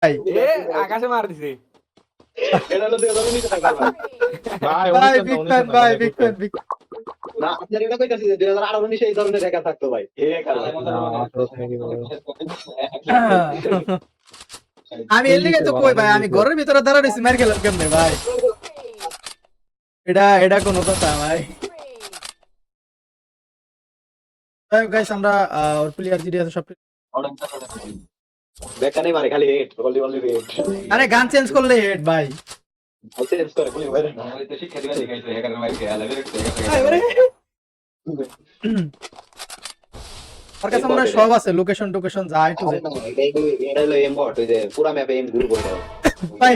ভাই এ আকাশে মার দিছে এটা হলো 2019 এর টাকা ভাই। ভাই বিগ ফ্যান ভাই বিগ ফ্যান বিগ না আপনার এটা কইতাছি যে 2018 19 এই ধরনের হ্যাকার থাকতো ভাই। এই হ্যাকার ভাই। আমি এর লিগে তো কই ভাই আমি ঘরের ভিতরে দাঁড়া রইছি মার খেলাম কেমনে ভাই এটা কোন কথা ভাই গাইস আমরা ওর প্লেয়ার জিডি আছে সব ব্যাকটা নেই মারে খালি হেড বলি বলি হেড। আরে গান চেঞ্জ করলে হেড ভাই আচ্ছা চেঞ্জ করে বলি ভাই না। তো শিক্ষা দিবা দেখাইছে হ্যাকারের মাইকে আলাদা ভাই ওরে ওর কাছে মনে হয় সব আছে লোকেশন টোকেশন যা একটু আরে না এটা হলো এমবট ওই যে পুরো ম্যাপে এম গ্রুপ হইলো। ভাই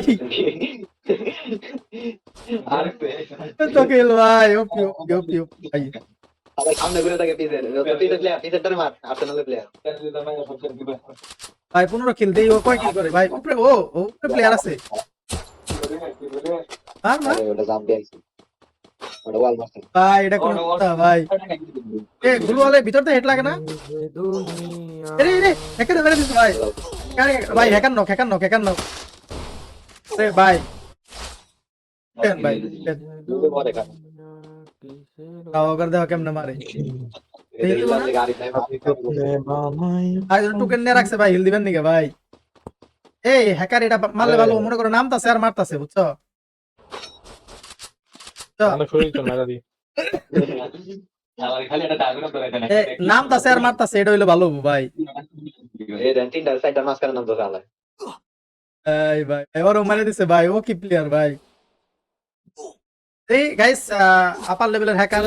আর তো খেল ভাই ওপি ওপি ওপি ওপি ভাই সবাই সামনে ঘুরে থাকে পিছে পিছে প্লেয়ার পিছেরটারে মার আর্সেনালের প্লেয়ার। ভাই 15 কিল দেই ও কয় কিল করে ভাই উপরে ও উপরে প্লেয়ার আছে আর না আরে ওটা জাম দিয়েছি ওটা ওয়াল মারছে। ভাই এটা কোন কথা ভাই এ গ্লু ওয়ালে ভিতর তো হেড লাগে না আরে রে হ্যাকার মেরে দিছে ভাই আরে ভাই হ্যাকার নক রে ভাই কেন ভাই দুটো পরে কাট তাও আবার দেখো কেমনে মারে এই গাড়ি নাই আই টোকেন নিয়ে রাখছে ভাই হিল দিবেন নাকি ভাই এই হ্যাকার এটা মারলে ভালো মনে করো নামতাছে আর মারতাছে বুঝছো আমার খালি একটা ডায়গ্রাম করে দেন এ নামতাছে আর মারতাছে এটা হইলো ভালো ভাই এই দেন তিনটা সাইডটা মাঝখানে নাম তো চালায়। এই ভাই এবারও মারে দিছে ভাই ও কি প্লেয়ার ভাই এই গাইস আপার লেভেলের হ্যাকার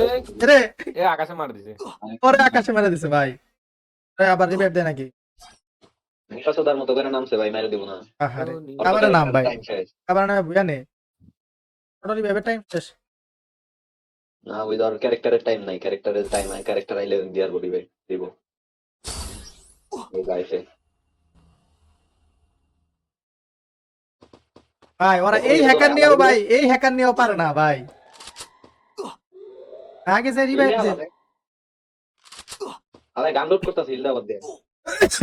রে এ আকাশে মার দিছে পরে আকাশে মেরে দিছে ভাই আবার রিভাইভ দেয় নাকি সততার মতো করে নামছে ভাই মেরে দিব না। আহারে আবার নাম ভাই টাইম শেষ। আবার না বুঝা নেই ওটা রিভাইভের টাইম শেষ না ওই ধর ক্যারেক্টারের টাইম নাই ক্যারেক্টারের টাইম নাই ক্যারেক্টার আইলে দিয়ার বলিবে দিব এই গাইছে ভাই ওরা এই হ্যাকার নিয়েও পারে না ভাই আগে যে রিভাইভ দে আরে ডাউনলোড করতেছি হিলদা বাদ দে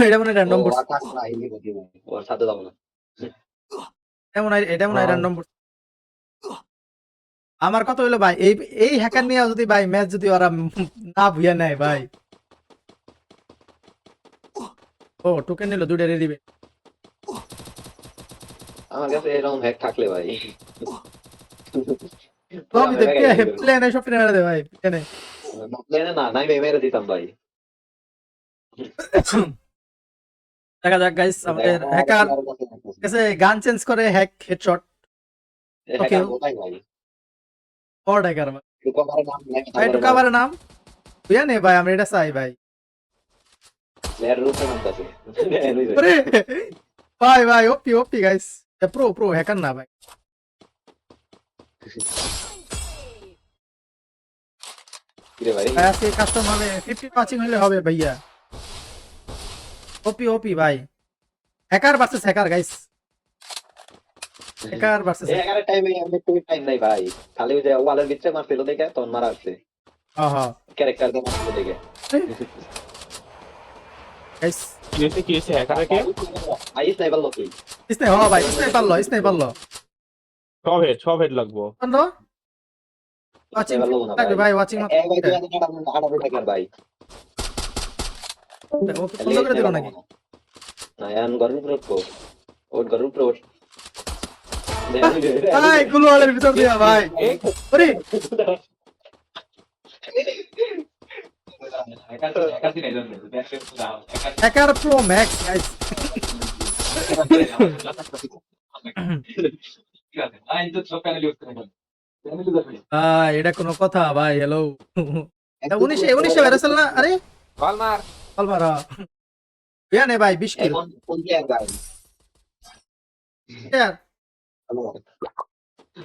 এটা মনে র্যান্ডম ও আকাশ না হিলি দিব ওর সাথে যাব না। এটা মনে র্যান্ডম আমার কথা হইলো ভাই এই হ্যাকার নিয়ে যদি ভাই ম্যাচ যদি ওরা না ভুইয়া নেয় ভাই ও টোকেন নিল দুইটা রেডি আমার কাছে এরকম হ্যাক থাকলে ভাই প্লেনে সব প্লেনে মেরে দে ভাই প্লেনে না নাই মেরে দিতাম ভাই। দেখা যাক গাইস আমাদের হ্যাকার কাছে গান চেঞ্জ করে হ্যাক হেডশট হ্যাকার কোথায় ভাই ফর হ্যাকার ভাই একটু কভারের নাম একটু কাভারের নাম বুঝা নেই ভাই আমরা এটা চাই ভাই প্লেয়ার রুটে নামতাছে আরে ভাই ভাই ওপি ওপি গাইস প্রো হ্যাকার না ভাই কিরে ভাই আজকে কাস্টম হবে 50 ওয়াচিং হলে হবে ভাইয়া ওপি ভাই hacker versus hacker guys hacker versus এগারে টাইমে আমি একটু টাইম নাই ভাই খালি ওই যে ওয়ালের ভিতরে মারছিল দেখে তখন মারা আসছে হ্যাঁ ক্যারেক্টার দিয়ে মারছিল দেখে গাইস কি হইছে হ্যাকারে কে আই স্নাইপার লোকি ইসনে হ্যাঁ ভাই স্নাইপার লো সব হেড লাগবো বন্ধ ওয়াচিং লাগবে ভাই ওয়াচিং এ ভাই তুই এত টাকা আড়াবে টাকার ভাই ওকে বন্ধ করে দিল নাকি না এন গরুপ রোকো ওট গরুপ রোট ভাই গুলো ওয়ালের ভিতর দিয়া ভাই আরে হ্যাকার দিন এজন ব্যাকস্টেপ দাও হ্যাকার প্রো ম্যাক্স গাইস ঠিক আছে আই তো সব প্যানেল ইউজ করে ফেল প্যানেল ইউজ করে এটা কোনো কথা ভাই হ্যালো 19 ভাইরাসেল না আরে বল মার অলমারা বিয়ানে ভাই 20 কিল কোন প্লেয়ার ভাই ইয়ার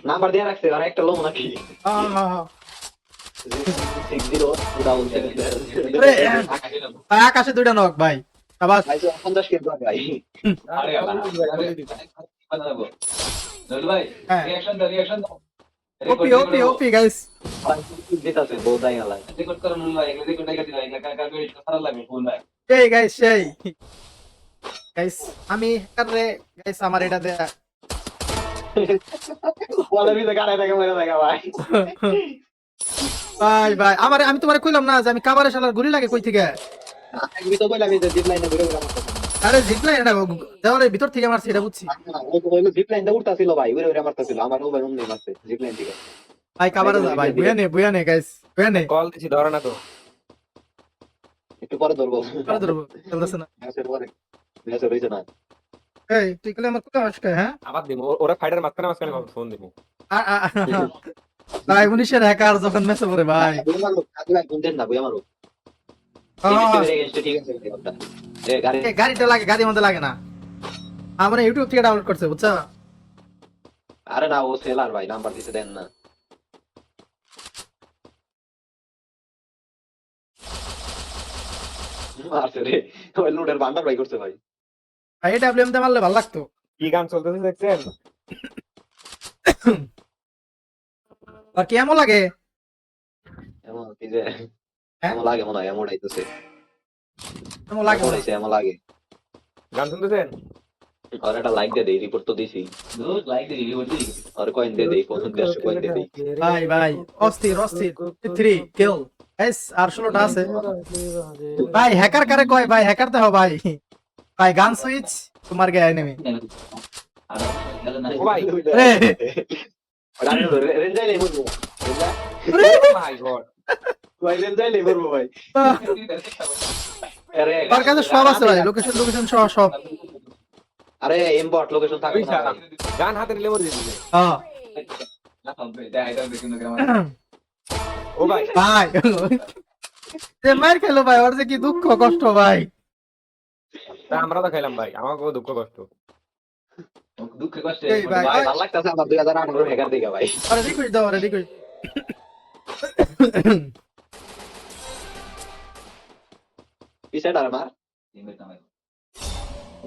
নাম্বার দিয়ে রাখছে আর একটা লোক নাকি হ্যাঁ 60 ডাউন আরে ভাই আকাশে দুইটা নক ভাই আবার ভাই 50 কে ভাই আরে আল্লাহ বানাবো দল ভাই হ্যাঁ। রিঅ্যাকশন দাও ওপি গাইস দিতাছে বোধাই আলাই রেকর্ড করো নুন ভাই রেকর্ড টাকা দিলাই কাকা কাকা সারা লাগে ফোন ভাই এই গাইস সেই গাইস আমি হ্যাকারে গাইস আমার এটা দেয়া ওয়ালের ভিতরে গাড়ায় থাকে মরে থাকে ভাই। ভাই ভাই আমি তোমারে কইলাম না যে আমি কাবারে শালার গুলি লাগে কই থেকে আমি তো বললাম যে জিপ লাইনে ঘুরে ঘুরে মারতেছে। আরে জিতলাই এটা দেওয়ালের ভিতর থেকে মারছি এটা বুঝছি ওই তো হইলো জিপ লাইনটা উঠতাছিল ভাই, ঘুরে ঘুরে মারতেছিল। আমার মোবাইল অমনি মারছে জিপ লাইন থেকে। ভাই কাবারে যা ভাই বুয়া নে গাইস বুয়া নে কল দিছি ধরে না তো। একটু পরে ধরবো। করে ধরবো চলতেছে না ম্যাচের পরে ম্যাচে রইছে না। এই তুই কইলে আমার কোথাও আসকে হ্যাঁ আবার দিব ওরা ফাইটার মাঝখানে ফোন দিব। ভাই 19 হ্যাকার যখন মেসে পড়ে ভাই বুয়া মারো, আগে ভাই কোনদিন না বুয়া মারো। ঠিক আছে ওটা। এ গাড়ি এই গাড়িটা লাগে গাড়ির মধ্যে লাগে না আমরা ইউটিউব থেকে ডাউনলোড করছে বুঝছো আরে না ও সেলার ভাই, নাম্বার দিতে দেন না। মারছে রে, ওই লুডের বান্ডার ভাই করছে ভাই। ভাই ডাব্লিউএম তে মারলে ভালো লাগতো কি গান চলতেছে দেখছেন? আর কেমন লাগে এমন কি যে হ্যাঁ? এমন লাগে মনে হয়, এমন আইতেছে। কেমন লাগে এমন আইছে, এমন লাগে। গান শুনতেছেন? আর একটা লাইক দিয়ে দেই, রিপোর্ট তো দিছি। লাইক দিই রিপোর্ট দিই আর কয়েন দিয়ে দেই, 50 কয়েন দিয়ে দেই। ভাই ভাই অস্থির 3 কিল এস আর 16টা আছে ভাই হ্যাকার কারে কয় ভাই হ্যাকার তো ভাই ভাই গান সুইচ তোমার গে এনিমি আর গেল না ও ভাই রে ওটা আমি রেঞ্জাই নেই বলবো। মাই গড। ভাই রেঞ্জাই নেই বলবো ভাই। আরে আমার কাছে সব আছে ভাই লোকেশন সহ সব আরে এমবট লোকেশন থাকে না ভাই। গান হাতে নিলে মরে যাবে। হ্যাঁ না হবে দেখাই দাও দেখুন গ্রামার ও ভাই ভাই যে মার খেলো ভাই ওর যে কি দুঃখ কষ্ট ভাই তা আমরা তো খাইলাম ভাই, আমাকেও দুঃখ কষ্ট। দুঃখে কষ্টে এই ভাই ভাই ভালো লাগতেছে আমার 2018 হ্যাকার দিকে ভাই। আরে রিকোয়েস্ট দাও আরে রিকোয়েস্ট পিছেটা আমার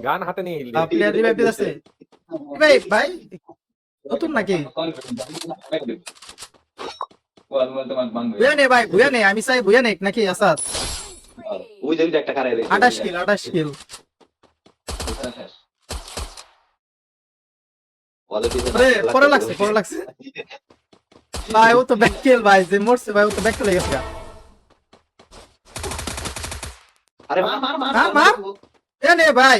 গান হাতে নিয়ে হিল প্লেয়ার রিভাইভ দিতেছে ভাই ভাই নতুন নাকি বুয়া নে আমি চাই বুয়া নে নাকি আসাদ ওই যে একটা কারে রে 28 কিল ওয়ালে পিছে আরে পরে লাগছে ভাই ও তো ব্যাক কিল ভাই যে মরছে ভাই ও তো ব্যাক কিল হয়ে গেছে আরে মার মার মার মার, মার। এ নে ভাই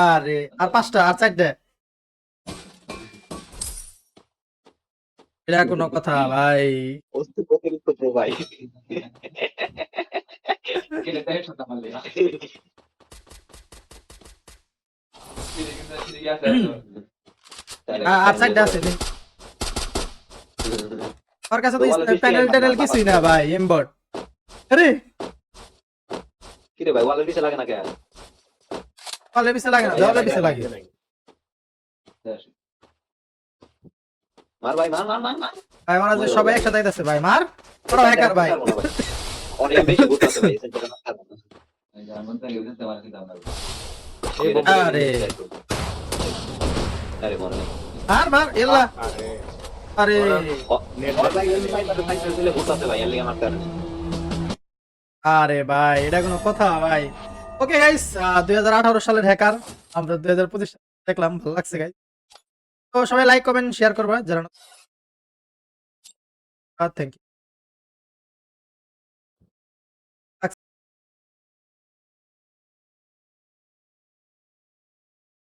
আরে আর 5টা আর 4টা এটা কোনো কথা ভাই অস্তি অতিরিক্ত প্রো ভাই। কেটে দেয় ছোট মারলে আর 4টা আছে নে। ওর কাছে তো প্যানেল কিছুই না ভাই এমবট আরে কি রে ভাই ওয়ালে পিছে লাগে না কেন? ওয়ালে পিছে লাগে না দেওয়ালে পিছে লাগে মার ভাই মার মার মার মার। ভাই ওরা যে সবাই একসাথে আইতাছে ভাই মার ওরা হ্যাকার ভাই অনেক বেশি ঘুরতেছে ভাই সেন্টারে মার। আরে আরে মরে না। মার এল্লা আরে আরে নেট ভাই ফাইটার দিলে ঘুরতেছে ভাই, এর লাগি মারতে পারে। আরে ভাই এটা কোনো কথা ভাই ওকে গাইস 2018 সালের হ্যাকার আমরা 2025 দেখলাম ভালো লাগছে গাইস তো সবাই লাইক কমেন্ট শেয়ার করবা যারা থ্যাংক ইউ